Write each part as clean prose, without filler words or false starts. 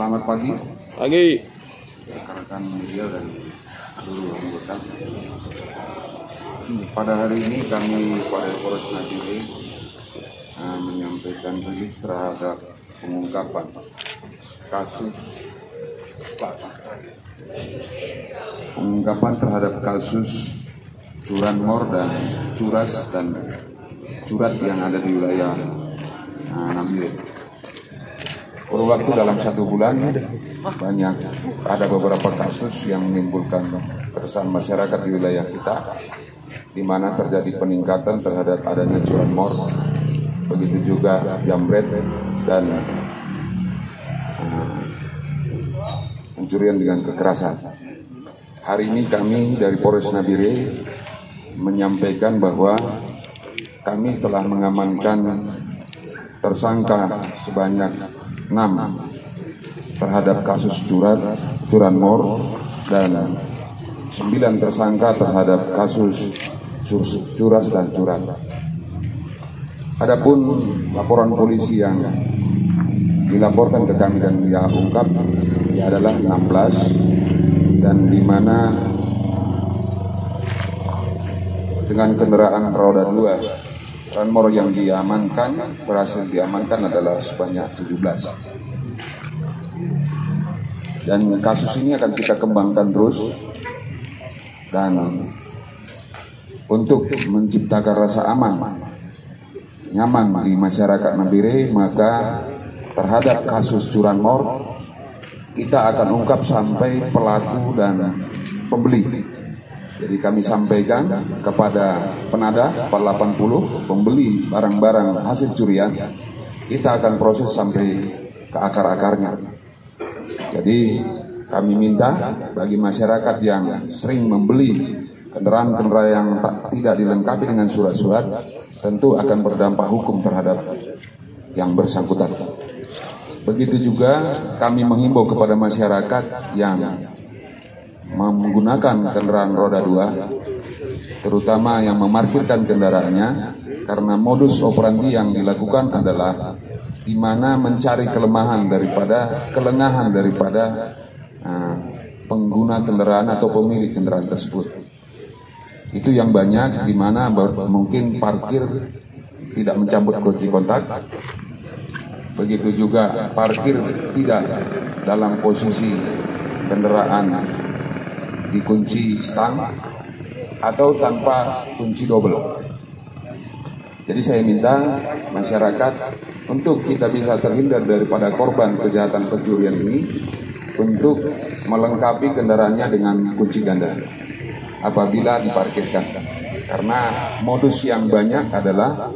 Selamat pagi. Pagi. Rekan-rekan media dan seluruh anggota. Pada hari ini kami pada Polres Nabire menyampaikan rilis terhadap pengungkapan kasus curanmor dan curas dan curat yang ada di wilayah Nabire. Perlu waktu dalam 1 bulan banyak ada beberapa kasus yang menimbulkan keresahan masyarakat di wilayah kita, di mana terjadi peningkatan terhadap adanya curanmor, begitu juga jambret dan pencurian dengan kekerasan. Hari ini kami dari Polres Nabire menyampaikan bahwa kami telah mengamankan tersangka sebanyak 6 terhadap kasus curanmor dan 9 tersangka terhadap kasus curas dan curat. Adapun laporan polisi yang dilaporkan ke kami dan dia ungkap adalah 16, dan di mana dengan kendaraan roda 2 curanmor yang berhasil diamankan adalah sebanyak 17. Dan kasus ini akan kita kembangkan terus, dan untuk menciptakan rasa aman, nyaman di masyarakat Nabire, maka terhadap kasus curanmor kita akan ungkap sampai pelaku dan pembeli. Jadi kami sampaikan kepada penadah 480 pembeli barang-barang hasil curian, kita akan proses sampai ke akar-akarnya. Jadi kami minta bagi masyarakat yang sering membeli kendaraan-kendaraan yang tidak dilengkapi dengan surat-surat, tentu akan berdampak hukum terhadap yang bersangkutan. Begitu juga kami menghimbau kepada masyarakat yang menggunakan kendaraan roda 2, terutama yang memarkirkan kendaraannya, karena modus operandi yang dilakukan adalah di mana mencari kelengahan daripada pengguna kendaraan atau pemilik kendaraan tersebut. Itu yang banyak, di mana mungkin parkir tidak mencabut kunci kontak, begitu juga parkir tidak dalam posisi kendaraan dikunci stang atau tanpa kunci double. Jadi saya minta masyarakat, untuk kita bisa terhindar daripada korban kejahatan pencurian ini, untuk melengkapi kendaraannya dengan kunci ganda apabila diparkirkan. Karena modus yang banyak adalah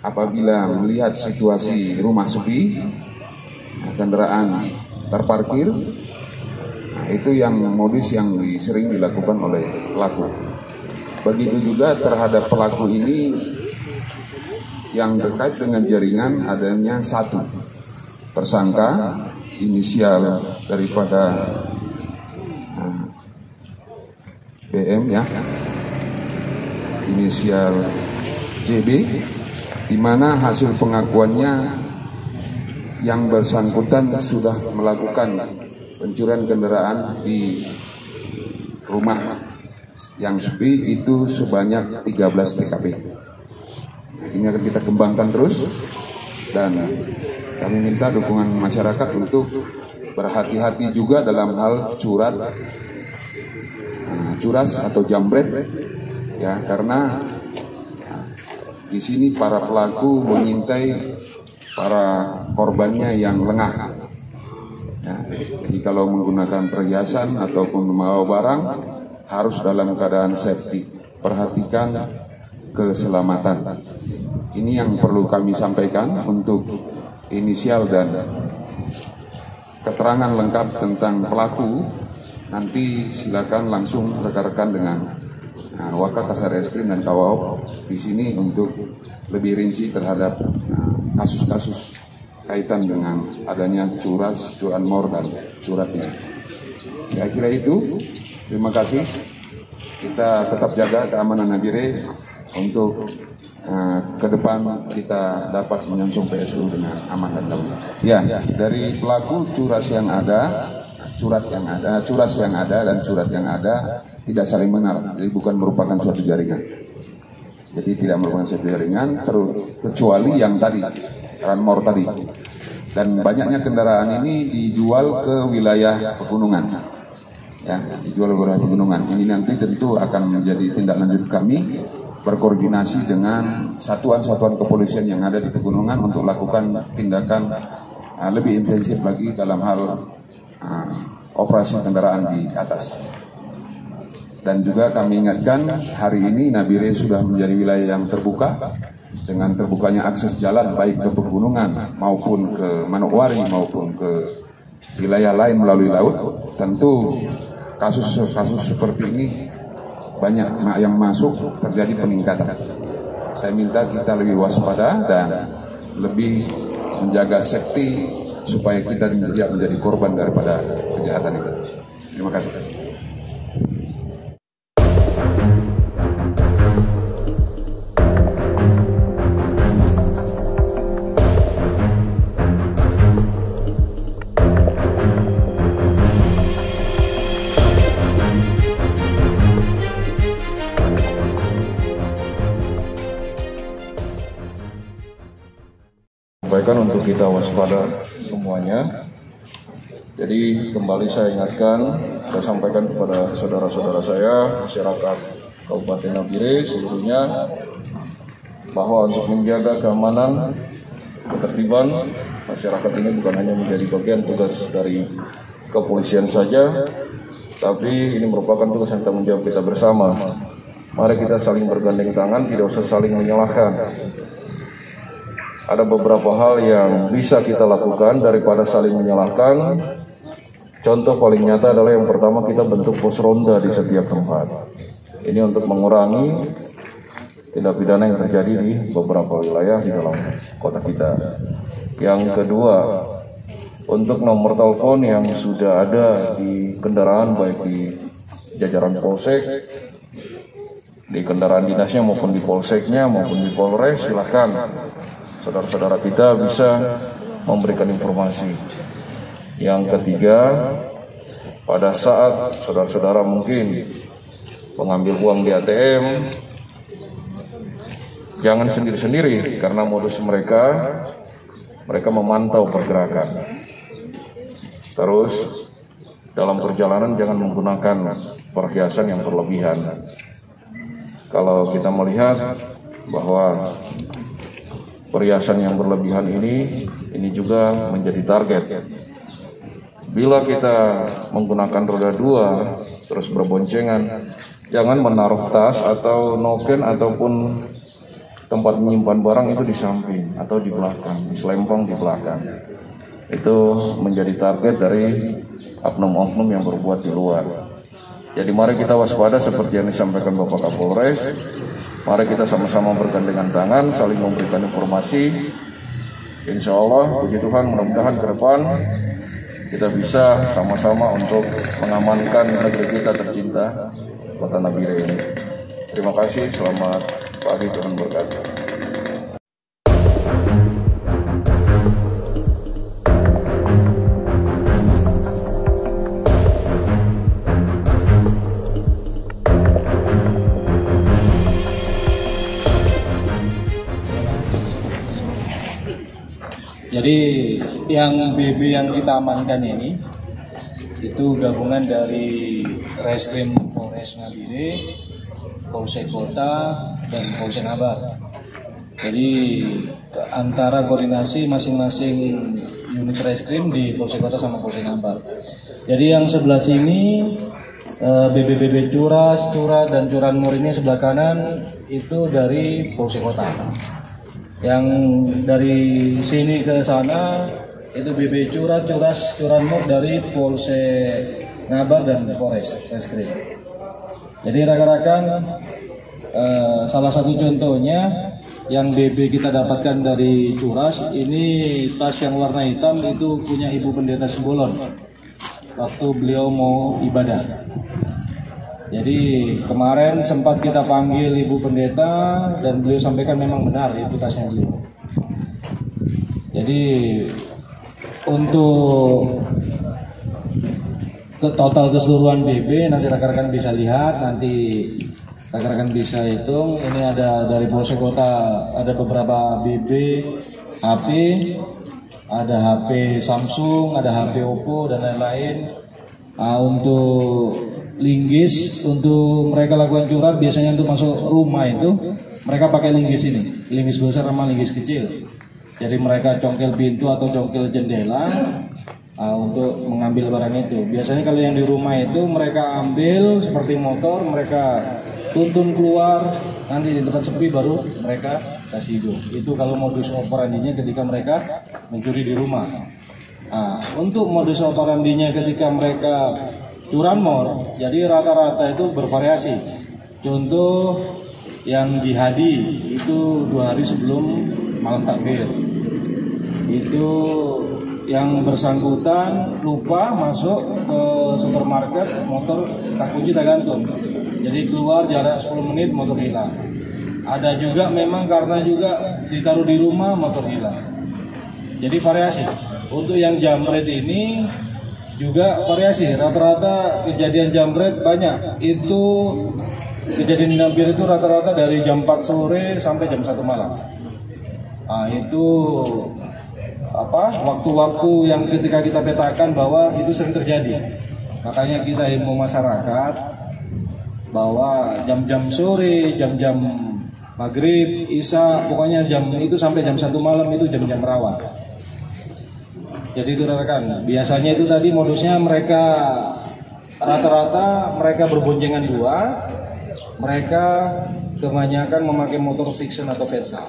apabila melihat situasi rumah sepi, kendaraan terparkir, itu yang modus yang sering dilakukan oleh pelaku. Begitu juga terhadap pelaku ini yang terkait dengan jaringan, adanya 1 tersangka inisial daripada BM, ya, inisial JB, di mana hasil pengakuannya yang bersangkutan sudah melakukan pencurian kendaraan di rumah yang sepi itu sebanyak 13 TKP. Ini akan kita kembangkan terus, dan kami minta dukungan masyarakat untuk berhati-hati juga dalam hal curas atau jambret, ya, karena di sini para pelaku mengintai para korbannya yang lengah. Ya, jadi kalau menggunakan perhiasan ataupun membawa barang harus dalam keadaan safety. Perhatikan keselamatan. Ini yang perlu kami sampaikan untuk inisial dan keterangan lengkap tentang pelaku. Nanti silakan langsung rekan-rekan dengan Wakasat Reskrim dan Kawau di sini untuk lebih rinci terhadap kasus-kasus kaitan dengan adanya curanmor dan curat ini. Saya kira itu. Terima kasih. Kita tetap jaga keamanan Nabire untuk ke depan kita dapat menyongsong PSU dengan aman dan damai. Ya, dari pelaku curas yang ada dan curat yang ada tidak saling benar, jadi bukan merupakan suatu jaringan. Jadi tidak merupakan suatu jaringan, kecuali yang tadi, Ranmor tadi. Dan banyaknya kendaraan ini dijual ke wilayah pegunungan. Ya, dijual ke wilayah pegunungan. Ini nanti tentu akan menjadi tindak lanjut kami berkoordinasi dengan satuan-satuan kepolisian yang ada di pegunungan untuk lakukan tindakan lebih intensif lagi dalam hal operasi kendaraan di atas. Dan juga kami ingatkan hari ini Nabire sudah menjadi wilayah yang terbuka dengan terbukanya akses jalan baik ke pegunungan maupun ke Manokwari maupun ke wilayah lain melalui laut. Tentu kasus-kasus seperti ini banyak yang masuk, terjadi peningkatan. Saya minta kita lebih waspada dan lebih menjaga safety supaya kita tidak menjadi korban daripada kejahatan itu. Terima kasih. Sampaikan untuk kita waspada semuanya. Jadi kembali saya ingatkan, saya sampaikan kepada saudara-saudara saya, masyarakat Kabupaten Nabire seluruhnya, bahwa untuk menjaga keamanan, ketertiban masyarakat ini bukan hanya menjadi bagian tugas dari kepolisian saja, tapi ini merupakan tugas yang tanggung jawab kita bersama. Mari kita saling bergandeng tangan, tidak usah saling menyalahkan. Ada beberapa hal yang bisa kita lakukan daripada saling menyalahkan. Contoh paling nyata adalah yang pertama, kita bentuk pos ronda di setiap tempat. Ini untuk mengurangi tindak pidana yang terjadi di beberapa wilayah di dalam kota kita. Yang kedua, untuk nomor telepon yang sudah ada di kendaraan baik di jajaran polsek, di kendaraan dinasnya maupun di polseknya maupun di Polres, silakan saudara-saudara kita bisa memberikan informasi. Yang ketiga, pada saat saudara-saudara mungkin mengambil uang di ATM, jangan sendiri-sendiri karena modus mereka memantau pergerakan. Terus dalam perjalanan jangan menggunakan perhiasan yang berlebihan. Kalau kita melihat bahwa perhiasan yang berlebihan ini juga menjadi target. Bila kita menggunakan roda 2 terus berboncengan, jangan menaruh tas atau noken ataupun tempat menyimpan barang itu di samping atau di belakang, di selempong di belakang. Itu menjadi target dari oknum-oknum yang berbuat di luar. Jadi mari kita waspada seperti yang disampaikan Bapak Kapolres. Mari kita sama-sama bergandengan tangan, saling memberikan informasi. Insya Allah, puji Tuhan, mudah-mudahan ke depan kita bisa sama-sama untuk mengamankan negeri kita tercinta, Kota Nabire ini. Terima kasih, selamat pagi, Tuhan berkati. Jadi yang BB yang kita amankan ini itu gabungan dari Reskrim Polres Nabire, Polsek Kota, dan Polsek Nabar. Jadi antara koordinasi masing-masing unit reskrim di Polsek Kota sama Polsek Nabar. Jadi yang sebelah sini BB Curas, Curat, dan Curanmor ini sebelah kanan itu dari Polsek Kota. Yang dari sini ke sana itu BB Curat, Curas, Curanmor dari Polsek Nabar dan Polres Reskrim. Jadi rekan-rekan, salah satu contohnya yang BB kita dapatkan dari Curas, ini tas yang warna hitam itu punya Ibu Pendeta Sembolon waktu beliau mau ibadah. Jadi kemarin sempat kita panggil Ibu Pendeta dan beliau sampaikan memang benar itu tasnya beliau. Jadi untuk total keseluruhan BB nanti rekan-rekan bisa lihat, nanti rekan-rekan bisa hitung. Ini ada dari Polsek Kota ada beberapa BB HP, ada HP Samsung, ada HP Oppo dan lain-lain. Untuk linggis, untuk mereka lakukan curhat biasanya untuk masuk rumah itu mereka pakai linggis ini, linggis besar sama linggis kecil. Jadi mereka congkel pintu atau congkel jendela untuk mengambil barang itu. Biasanya kalau yang di rumah itu mereka ambil seperti motor, mereka tuntun keluar, nanti di tempat sepi baru mereka kasih hidup. Itu kalau modus operandinya ketika mereka mencuri di rumah. Untuk modus operandinya ketika mereka curanmor, jadi rata-rata itu bervariasi. Contoh yang di Hadi itu 2 hari sebelum malam takbir, itu yang bersangkutan lupa masuk ke supermarket, motor tak kunci tak gantung, jadi keluar jarak 10 menit motor hilang. Ada juga memang karena juga ditaruh di rumah motor hilang. Jadi variasi. Untuk yang jambret ini juga variasi, rata-rata kejadian jambret banyak. Itu kejadian nabir itu rata-rata dari jam 4 sore sampai jam 1 malam. Itu waktu-waktu yang ketika kita petakan bahwa itu sering terjadi. Makanya kita himbau masyarakat bahwa jam-jam sore, jam-jam maghrib, isya, pokoknya jam itu sampai jam 1 malam itu jam-jam rawan. Jadi itu rekan, biasanya itu tadi modusnya mereka rata-rata mereka berboncengan 2, mereka kebanyakan memakai motor fiction atau Versa.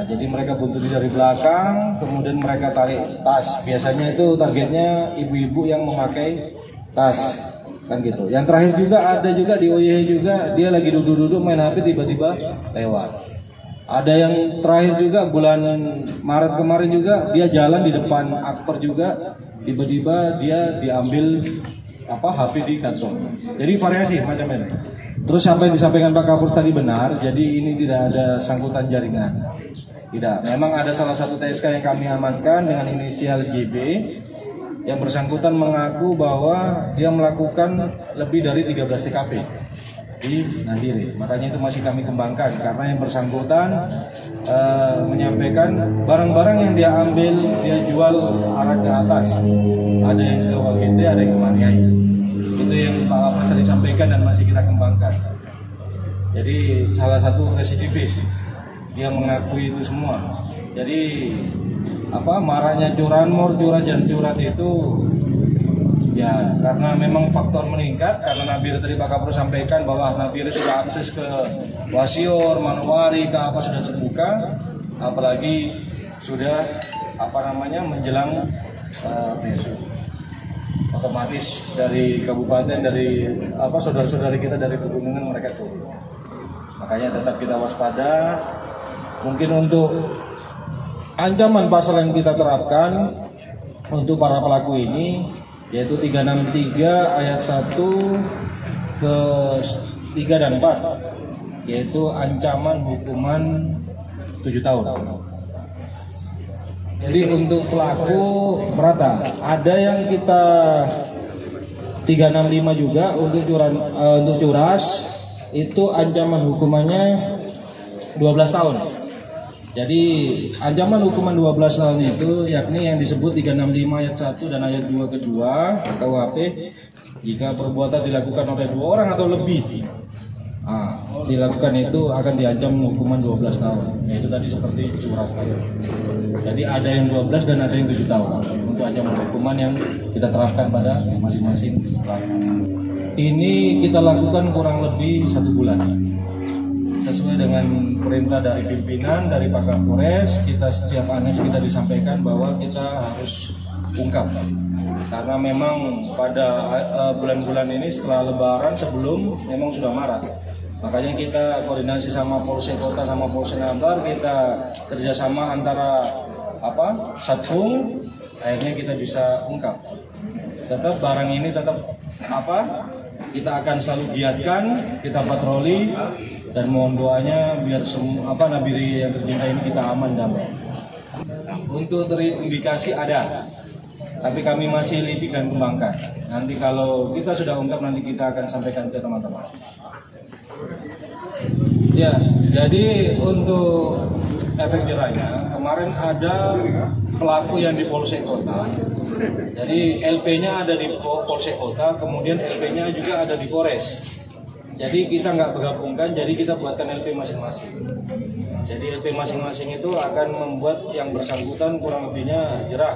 Jadi mereka buntuti dari belakang, kemudian mereka tarik tas. Biasanya itu targetnya ibu-ibu yang memakai tas, kan gitu. Yang terakhir juga ada juga di OYH juga, dia lagi duduk-duduk main HP tiba-tiba lewat. Ada yang terakhir juga bulan Maret kemarin juga dia jalan di depan akper juga, tiba-tiba dia diambil HP di kantong. Jadi variasi macam-macam. Terus sampai disampaikan Pak Kapolres tadi benar, jadi ini tidak ada sangkutan jaringan. Tidak, memang ada salah satu TSK yang kami amankan dengan inisial JB yang bersangkutan mengaku bahwa dia melakukan lebih dari 13 TKP di Nandiri. Makanya itu masih kami kembangkan karena yang bersangkutan menyampaikan barang-barang yang dia ambil dia jual arah ke atas. Ada yang ke Wakinde, ada yang ke Maniaya. Itu yang Pak Kapolres tadi sampaikan dan masih kita kembangkan. Jadi salah satu residivis dia mengakui itu semua. Jadi maraknya curanmor, curhat itu ya karena memang faktor meningkat karena Nabire tadi Pak Kapolres sampaikan bahwa Nabire sudah akses ke Wasior, Manowari, ke apa sudah terbuka, apalagi sudah menjelang besok. Otomatis dari kabupaten, dari saudara-saudari kita dari pegunungan mereka turun. Makanya tetap kita waspada. Mungkin untuk ancaman pasal yang kita terapkan untuk para pelaku ini yaitu 363 ayat 1 ke 3 dan 4, yaitu ancaman hukuman 7 tahun. Jadi untuk pelaku merata, ada yang kita 365 juga untuk curas itu ancaman hukumannya 12 tahun. Jadi ancaman hukuman 12 tahun itu yakni yang disebut 365 ayat 1 dan ayat 2 kedua KUHP jika perbuatan dilakukan oleh 2 orang atau lebih. Dilakukan itu akan diancam hukuman 12 tahun. Yaitu tadi seperti curas tadi. Jadi ada yang 12 dan ada yang 7 tahun untuk ancaman hukuman yang kita terapkan pada masing-masing pelaku. Ini kita lakukan kurang lebih 1 bulan. Sesuai dengan perintah dari pimpinan, dari Pak Kapolres, kita setiap aneks kita disampaikan bahwa kita harus ungkap. Karena memang pada bulan-bulan ini setelah Lebaran sebelum memang sudah marak. Makanya kita koordinasi sama Polsek Kota sama Polsek Nabar, kita kerjasama antara Satfung, akhirnya kita bisa ungkap. Tetap barang ini tetap kita akan selalu giatkan, kita patroli, dan mohon doanya biar semua Nabire yang tercinta ini kita aman damai. Untuk terindikasi ada, tapi kami masih lidik dan kembangkan. Nanti kalau kita sudah ungkap, nanti kita akan sampaikan ke teman-teman. Ya, jadi untuk efek jerahnya, kemarin ada pelaku yang di Polsek Kota. Jadi LP-nya ada di Polsek Kota, kemudian LP-nya juga ada di Polres. Jadi kita nggak bergabungkan, jadi kita buatkan LP masing-masing. Jadi LP masing-masing itu akan membuat yang bersangkutan kurang lebihnya jerah.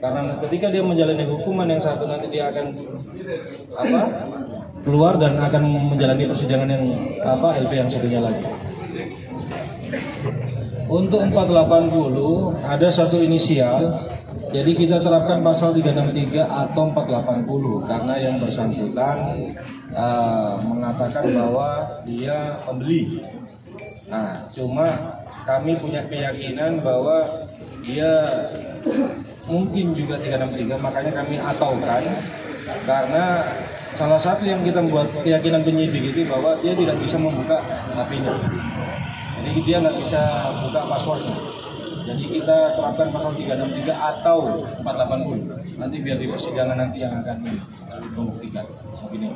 Karena ketika dia menjalani hukuman yang satu, nanti dia akan keluar dan akan menjalani persidangan yang LP yang satunya lagi. Untuk 480 ada satu inisial, jadi kita terapkan pasal 363 atau 480 karena yang bersangkutan mengatakan bahwa dia pembeli. Nah, cuma kami punya keyakinan bahwa dia mungkin juga 363, makanya kami ataukan karena salah satu yang kita membuat keyakinan penyidik itu bahwa dia tidak bisa membuka HP-nya. Jadi dia nggak bisa buka passwordnya. Jadi kita terapkan pasal 363 atau 480. Nanti biar di persidangan nanti yang akan membuktikan. Begini.